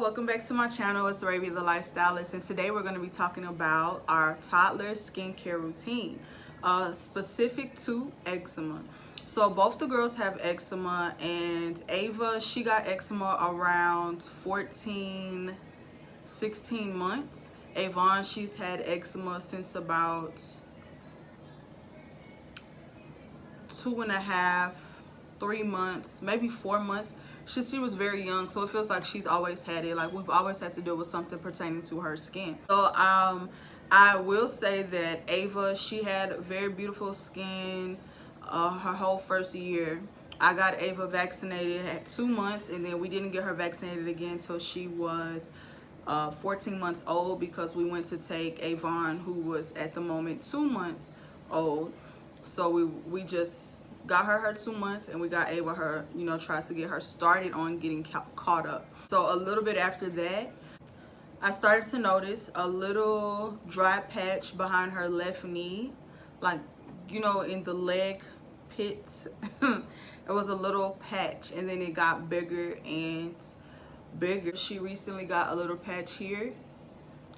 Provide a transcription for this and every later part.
welcome back to my channel. It's Aravia the Lifestylist, and today we're going to be talking about our toddler skincare routine specific to eczema. So both the girls have eczema, and Ava, she got eczema around 14, 16 months. Avon, she's had eczema since about 2.5, 3 months, maybe 4 months. She was very young, so it feels like she's always had it. Like, we've always had to deal with something pertaining to her skin. So I will say that Ava, she had very beautiful skin her whole first year. I got Ava vaccinated at 2 months, and then we didn't get her vaccinated again until she was 14 months old, because we went to take Avon, who was at the moment 2 months old. So we just got her 2 months, and we got Ava her, tries to get her started on getting caught up. So a little bit after that, I started to notice a little dry patch behind her left knee, like, in the leg pit. It was a little patch, and then it got bigger and bigger. She recently got a little patch here,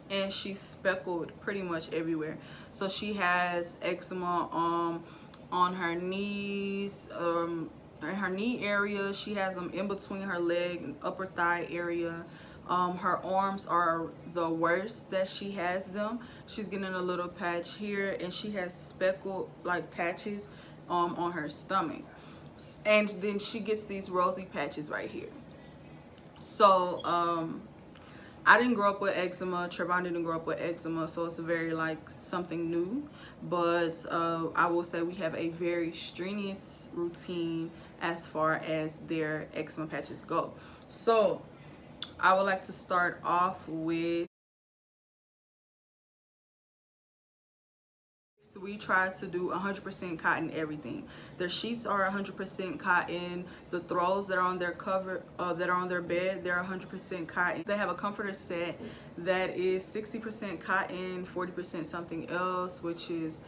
and she's speckled pretty much everywhere. So she has eczema on her knees, her knee area. She has them in between her leg and upper thigh area. Her arms are the worst that she has them. She's getting a little patch here, and she has speckled like patches on her stomach, and then she gets these rosy patches right here. So I didn't grow up with eczema. Trevon didn't grow up with eczema, so it's very like something new. But I will say we have a very strenuous routine as far as their eczema patches go. So I would like to start off with, we try to do 100% cotton everything. Their sheets are 100% cotton. The throws that are on their cover, that are on their bed, they're 100% cotton. They have a comforter set that is 60% cotton, 40% something else, which is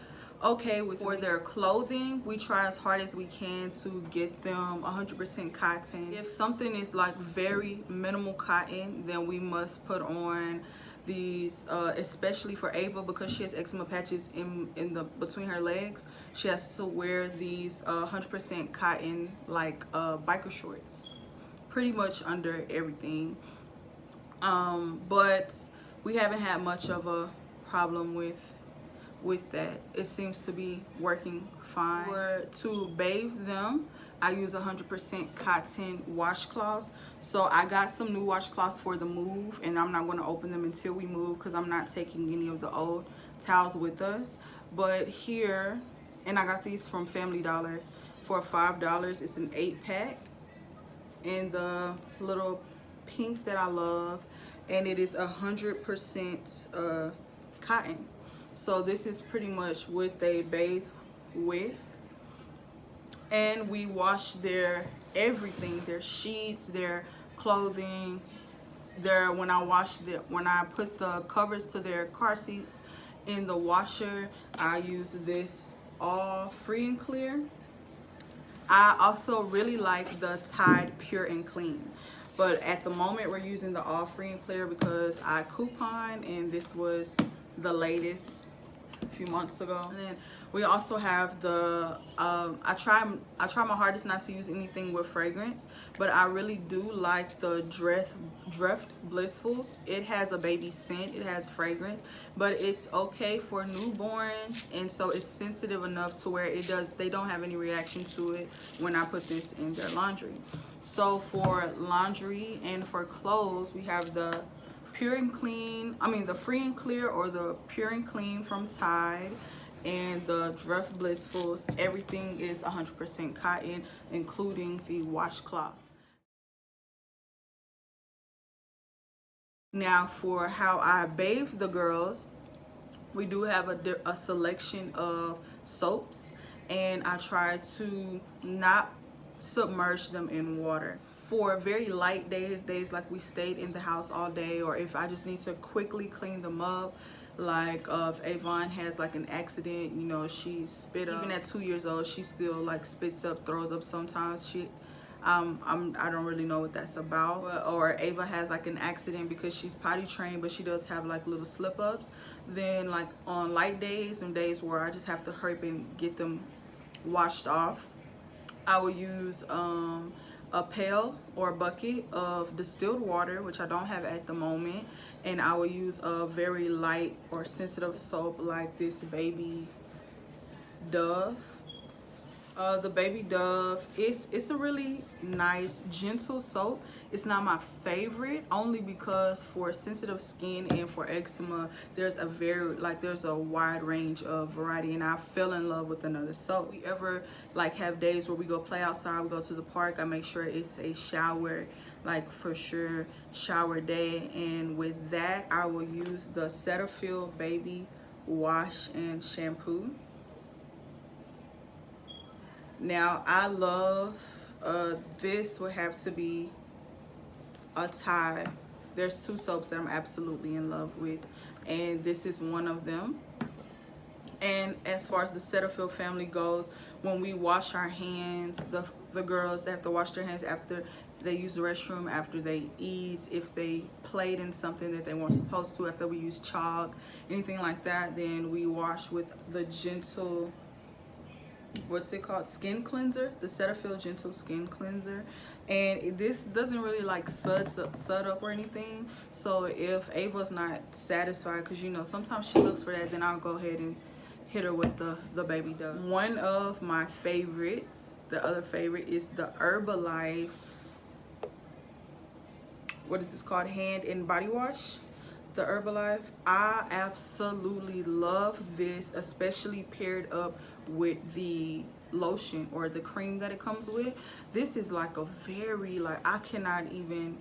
okay with. For their clothing, we try as hard as we can to get them 100% cotton. If something is like very minimal cotton, then we must put on these, especially for Ava, because she has eczema patches in the between her legs. She has to wear these 100% cotton, like biker shorts, pretty much under everything. But we haven't had much of a problem with that. It seems to be working fine. To bathe them, I use 100% cotton washcloths. So I got some new washcloths for the move, and I'm not going to open them until we move, because I'm not taking any of the old towels with us. But here, and I got these from Family Dollar for $5. It's an 8-pack, and the little pink that I love, and it is 100% cotton. So this is pretty much what they bathe with. And we wash their everything, their sheets, their clothing, when I put the covers to their car seats in the washer, I use this all free and clear. I also really like the Tide Pure and Clean, but at the moment we're using the all free and clear because I coupon, and this was the latest a few months ago. And then we also have the I try my hardest not to use anything with fragrance, but I really do like the Dreft Blissfuls. It has a baby scent, it has fragrance, but it's okay for newborns, and so it's sensitive enough to where they don't have any reaction to it when I put this in their laundry. So for laundry and for clothes, we have the Pure and Clean, the Free and Clear, or the Pure and Clean from Tide, and the Dreft Blissfuls. Everything is 100% cotton, including the washcloths. Now for how I bathe the girls, we do have a selection of soaps, and I try to not submerge them in water. For very light days like we stayed in the house all day, or if I just need to quickly clean them up, like if Avon has like an accident, she spit up. Even at 2 years old, she still like spits up, throws up sometimes. I don't really know what that's about. Or Ava has like an accident because she's potty trained, but she does have like little slip ups. Then like on light days and days where I just have to hurry up and get them washed off, I will use a pail or a bucket of distilled water, which I don't have at the moment, and I will use a very light or sensitive soap like this Baby Dove. The Baby Dove, it's a really nice gentle soap. It's not my favorite, only because for sensitive skin and for eczema there's a wide range of variety, and I fell in love with another soap. We ever like have days where we go play outside, we go to the park, I make sure it's a shower, like for sure shower day, and with that I will use the Cetaphil baby wash and shampoo. Now I love this would have to be a Tide. There's two soaps that I'm absolutely in love with, and this is one of them. And as far as the Cetaphil family goes, when we wash our hands, the girls, they have to wash their hands after they use the restroom, after they eat, if they played in something that they weren't supposed to, after we use chalk, anything like that, then we wash with the gentle, what's it called, skin cleanser, the Cetaphil gentle skin cleanser. And this doesn't really like sud up or anything, so if Ava's not satisfied, because you know sometimes she looks for that, then I'll go ahead and hit her with the Baby Dove. One of my favorites, the other favorite, is the Herbalife, what is this called, hand and body wash. The Herbalife, I absolutely love this, especially paired up with the lotion or the cream that it comes with. This is like a very, like, I cannot even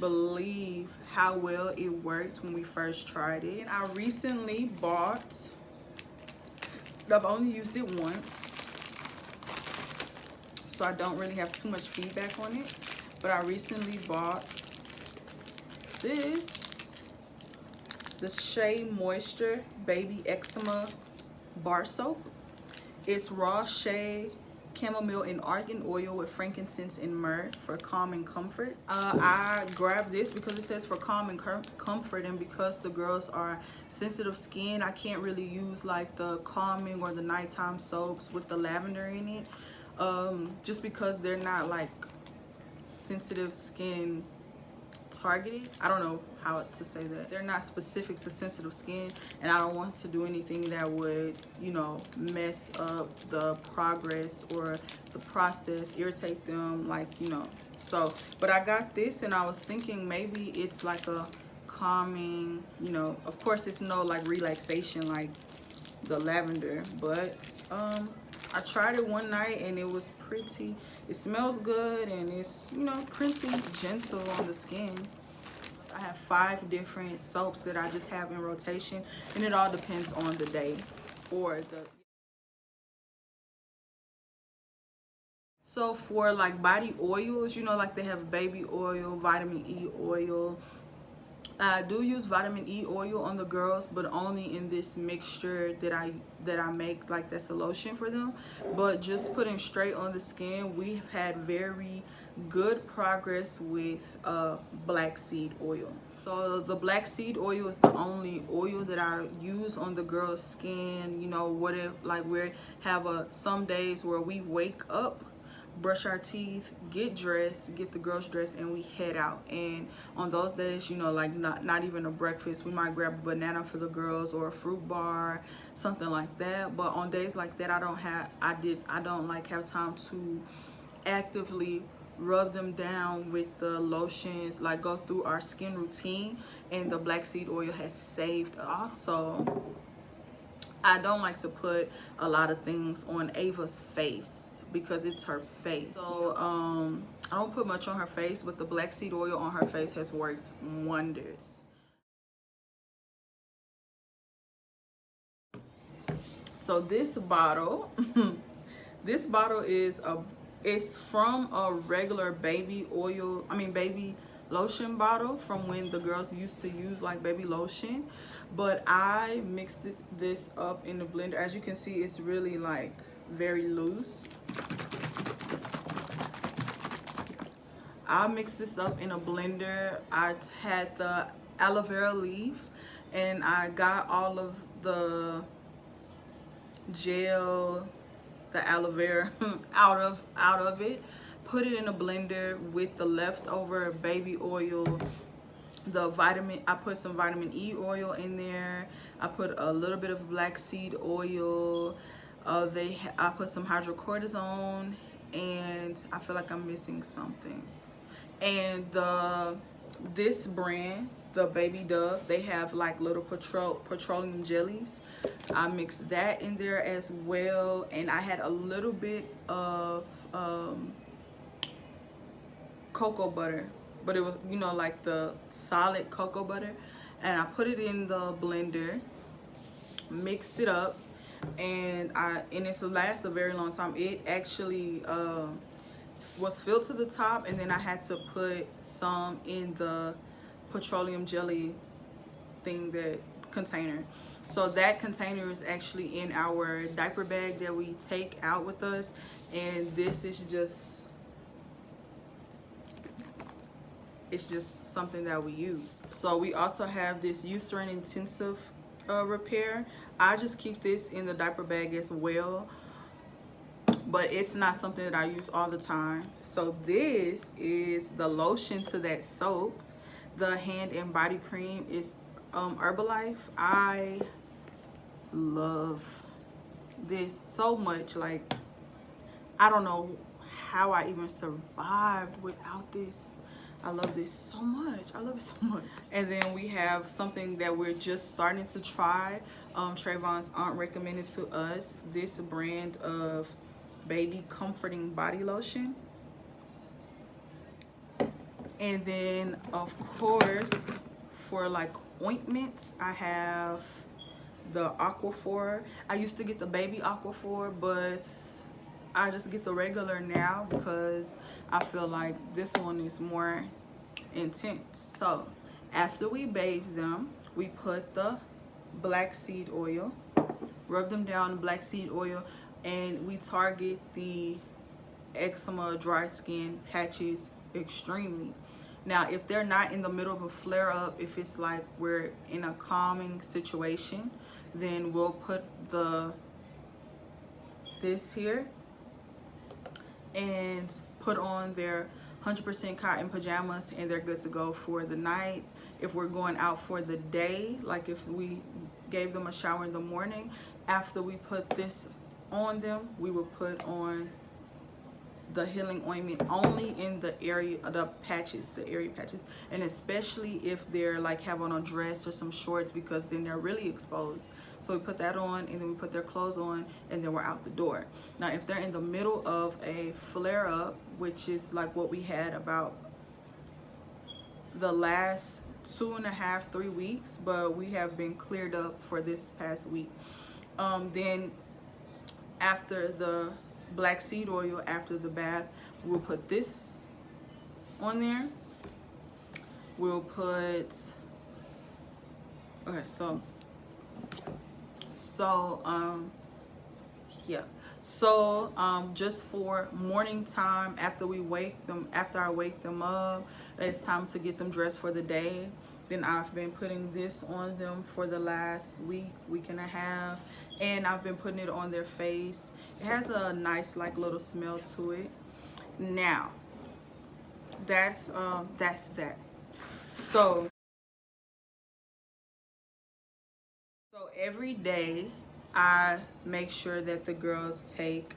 believe how well it worked when we first tried it. And I recently bought, I've only used it once, so I don't really have too much feedback on it, but I recently bought the Shea Moisture Baby Eczema Bar Soap. It's raw shea, chamomile, and argan oil with frankincense and myrrh for calm and comfort. I grabbed this because it says for calm and comfort, and because the girls are sensitive skin, I can't really use like the calming or the nighttime soaps with the lavender in it, just because they're not like sensitive skin targeted. I don't know how to say that. They're not specific to sensitive skin, and I don't want to do anything that would, you know, mess up the progress or the process, irritate them, like, you know. So, but I got this and I was thinking maybe it's like a calming, you know, of course it's no like relaxation like the lavender, but I tried it one night and it was pretty, it smells good, and it's, you know, pretty gentle on the skin. I have 5 different soaps that I just have in rotation, and it all depends on the day or the. So for like body oils, you know, like they have baby oil, vitamin E oil. I do use vitamin E oil on the girls, but only in this mixture that I make, like that's a lotion for them. But just putting straight on the skin, we've had very good progress with black seed oil. So the black seed oil is the only oil that I use on the girls' skin. You know, what if like we have some days where we wake up, brush our teeth, get dressed, get the girls dressed, and we head out. And on those days, you know, like not even a breakfast, we might grab a banana for the girls or a fruit bar, something like that. But on days like that, I don't like have time to actively rub them down with the lotions, like go through our skin routine, and the black seed oil has saved us. Also, I don't like to put a lot of things on Ava's face because it's her face. So I don't put much on her face, but the black seed oil on her face has worked wonders. So this bottle, this bottle is it's from a regular baby oil, baby lotion bottle from when the girls used to use like baby lotion, but I mixed this up in the blender. As you can see, it's really like very loose. I'll mix this up in a blender. I had the aloe vera leaf, and I got all of the gel, the aloe vera out of it, put it in a blender with the leftover baby oil, the vitamin, I put some vitamin E oil in there, I put a little bit of black seed oil, I put some hydrocortisone, and I feel like I'm missing something. And this brand, the Baby Dove, they have like little petroleum jellies. I mixed that in there as well, and I had a little bit of cocoa butter, but it was, you know, like the solid cocoa butter, and I put it in the blender, mixed it up, and it's last a very long time. It actually was filled to the top, and then I had to put some in the petroleum jelly thing, that container. So that container is actually in our diaper bag that we take out with us, and this is just, it's just something that we use. So we also have this Eucerin Intensive Repair. I just keep this in the diaper bag as well, but it's not something that I use all the time. So this is the lotion to that soap. The hand and body cream is Herbalife. I love this so much. Like, I don't know how I even survived without this. I love this so much. I love it so much. And then we have something that we're just starting to try. Trayvon's aunt recommended to us this brand of baby comforting body lotion. And then of course, for like ointments, I have the Aquaphor. I used to get the baby Aquaphor, but I just get the regular now because I feel like this one is more intense. So after we bathe them, we put the black seed oil, rub them down in black seed oil, and we target the eczema, dry skin patches extremely. Now, if they're not in the middle of a flare up, if it's like we're in a calming situation, then we'll put this here and put on their 100% cotton pajamas, and they're good to go for the night. If we're going out for the day, like if we gave them a shower in the morning, after we put this on them, we will put on the healing ointment only in the area, the patches, the area patches, and especially if they're like have on a dress or some shorts, because then they're really exposed. So we put that on, and then we put their clothes on, and then we're out the door. Now if they're in the middle of a flare up, which is like what we had about the last 2.5, 3 weeks, but we have been cleared up for this past week, then after the black seed oil, after the bath, we'll put this on there. We'll put, okay, yeah, so just for morning time, after we wake them, after I wake them up, it's time to get them dressed for the day. Then I've been putting this on them for the last week and a half, and I've been putting it on their face. It has a nice like little smell to it. Now that's that. So every day I make sure that the girls take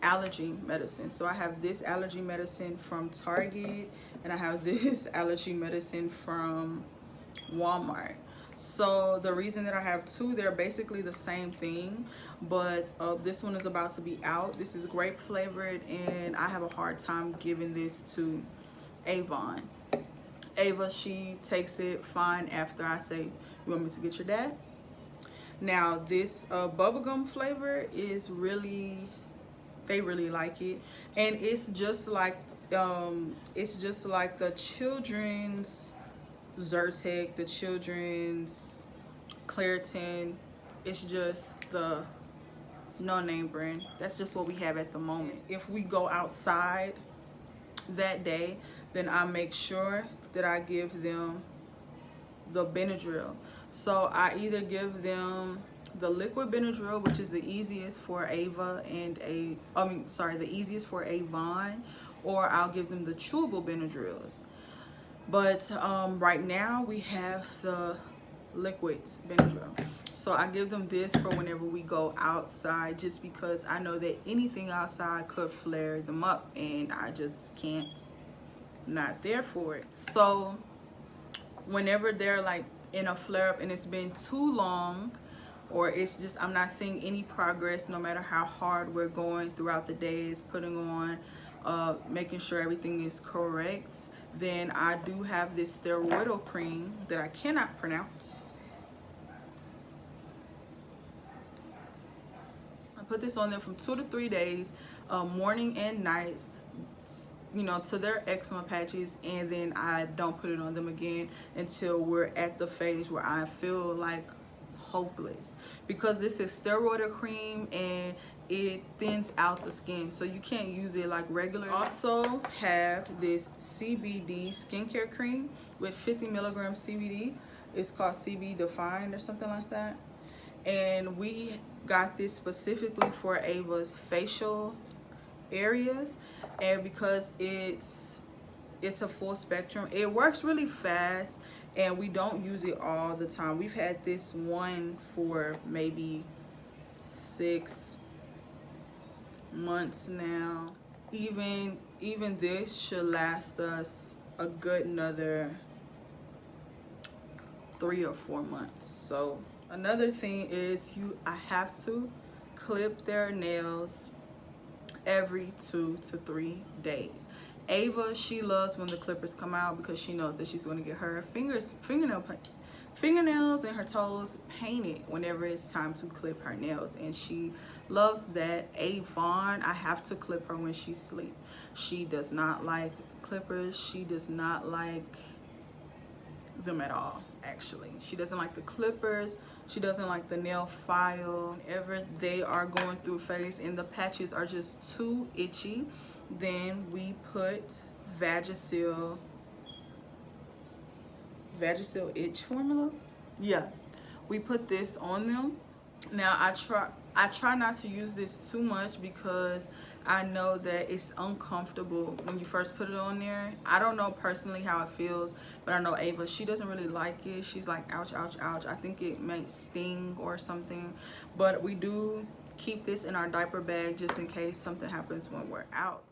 allergy medicine. So I have this allergy medicine from Target, and I have this allergy medicine from Walmart. So the reason that I have two, they're basically the same thing, but this one is about to be out. This is grape flavored, and I have a hard time giving this to Avon. Ava, she takes it fine after I say, you want me to get your dad? Now this bubblegum flavor is really, they really like it, and it's just like the children's Zyrtec, the children's Claritin. It's just the no-name brand. That's just what we have at the moment. If we go outside that day, then I make sure that I give them the Benadryl. So I either give them the liquid Benadryl, which is the easiest for Ava and the easiest for Avon, or I'll give them the chewable Benadryls. But right now we have the liquid Benadryl. So I give them this for whenever we go outside, just because I know that anything outside could flare them up and I just can't, not there for it. So whenever they're like in a flare up and it's been too long, or it's just I'm not seeing any progress, no matter how hard we're going throughout the days, putting on making sure everything is correct, then I do have this steroidal cream that I cannot pronounce. I put this on them from 2 to 3 days, morning and nights, you know, to their eczema patches, and then I don't put it on them again until we're at the phase where I feel like hopeless, because this is steroidal cream and it thins out the skin, so you can't use it like regular. Also have this CBD skincare cream with 50 milligrams CBD. It's called CBDefine or something like that, and we got this specifically for Ava's facial areas, and because it's a full spectrum, it works really fast, and we don't use it all the time. We've had this one for maybe 6 months now. Even this should last us a good another 3 or 4 months. So another thing is I have to clip their nails every 2 to 3 days. Ava, she loves when the clippers come out because she knows that she's going to get her fingernails and her toes painted whenever it's time to clip her nails, and she loves that. Avon, I have to clip her when she sleeps. She does not like clippers. She does not like them at all. Actually, she doesn't like the clippers. She doesn't like the nail file. Whenever they are going through a phase and the patches are just too itchy, then we put Vagisil itch formula. Yeah, we put this on them. Now I try not to use this too much because I know that it's uncomfortable when you first put it on there. I don't know personally how it feels, but I know Ava, she doesn't really like it. She's like, ouch, ouch, ouch. I think it may sting or something, but we do keep this in our diaper bag just in case something happens when we're out.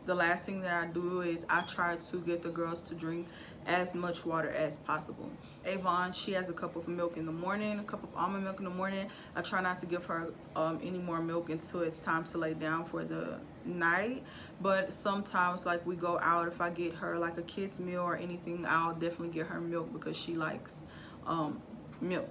The last thing that I do is I try to get the girls to drink as much water as possible. Avon, she has a cup of milk in the morning, a cup of almond milk in the morning. I try not to give her any more milk until it's time to lay down for the night. But sometimes, like, we go out, if I get her like a kids meal or anything, I'll definitely get her milk because she likes milk.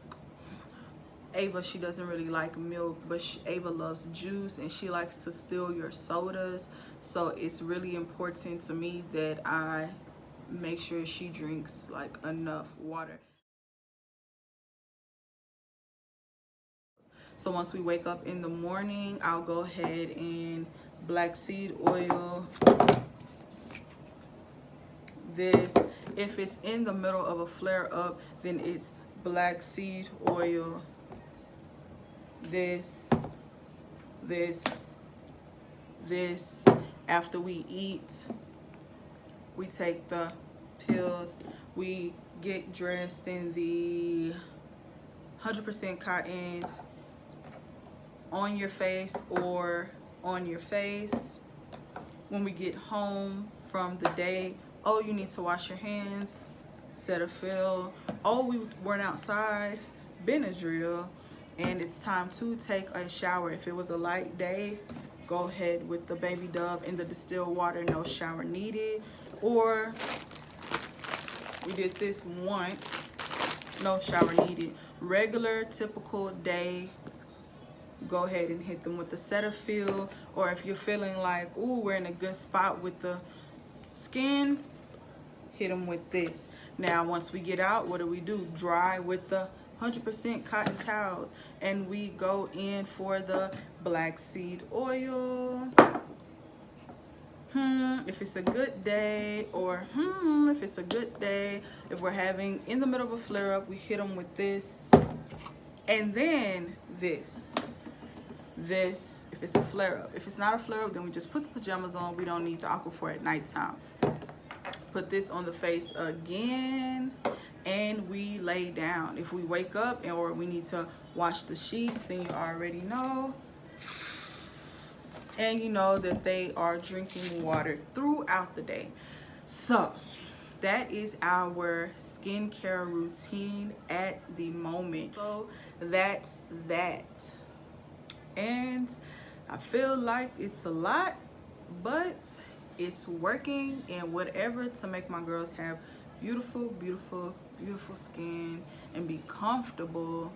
Ava, she doesn't really like milk, but Ava loves juice and she likes to steal your sodas. So it's really important to me that I make sure she drinks like enough water. So once we wake up in the morning, I'll go ahead and black seed oil this. If it's in the middle of a flare up, then it's black seed oil this. After we eat, we take the pills. We get dressed in the 100% cotton on your face or on your face. When we get home from the day, oh, you need to wash your hands, Cetaphil. Oh, we weren't outside, Benadryl. And it's time to take a shower. If it was a light day, go ahead with the Baby Dove in the distilled water, no shower needed. Or we did this once, no shower needed. Regular, typical day, go ahead and hit them with the Cetaphil. Or if you're feeling like, ooh, we're in a good spot with the skin, hit them with this. Now, once we get out, what do? Dry with the 100% cotton towels. And we go in for the black seed oil. If it's a good day, or if it's a good day, if we're having in the middle of a flare up, we hit them with this. And then this, if it's a flare up. If it's not a flare up, then we just put the pajamas on. We don't need the Aquaphor at nighttime. Put this on the face again, and we lay down. If we wake up or we need to wash the sheets, then you already know. And you know that they are drinking water throughout the day. So that is our skincare routine at the moment. So that's that. And I feel like it's a lot, but it's working, and whatever to make my girls have beautiful, beautiful, beautiful skin and be comfortable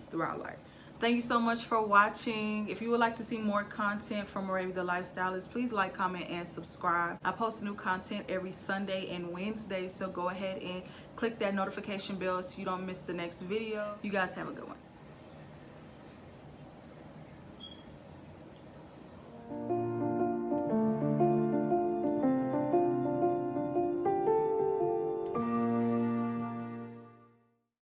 throughout life. Thank you so much for watching. If you would like to see more content from Aravia the Lifestylist, please like, comment, and subscribe. I post new content every Sunday and Wednesday, so go ahead and click that notification bell so you don't miss the next video. You guys have a good one.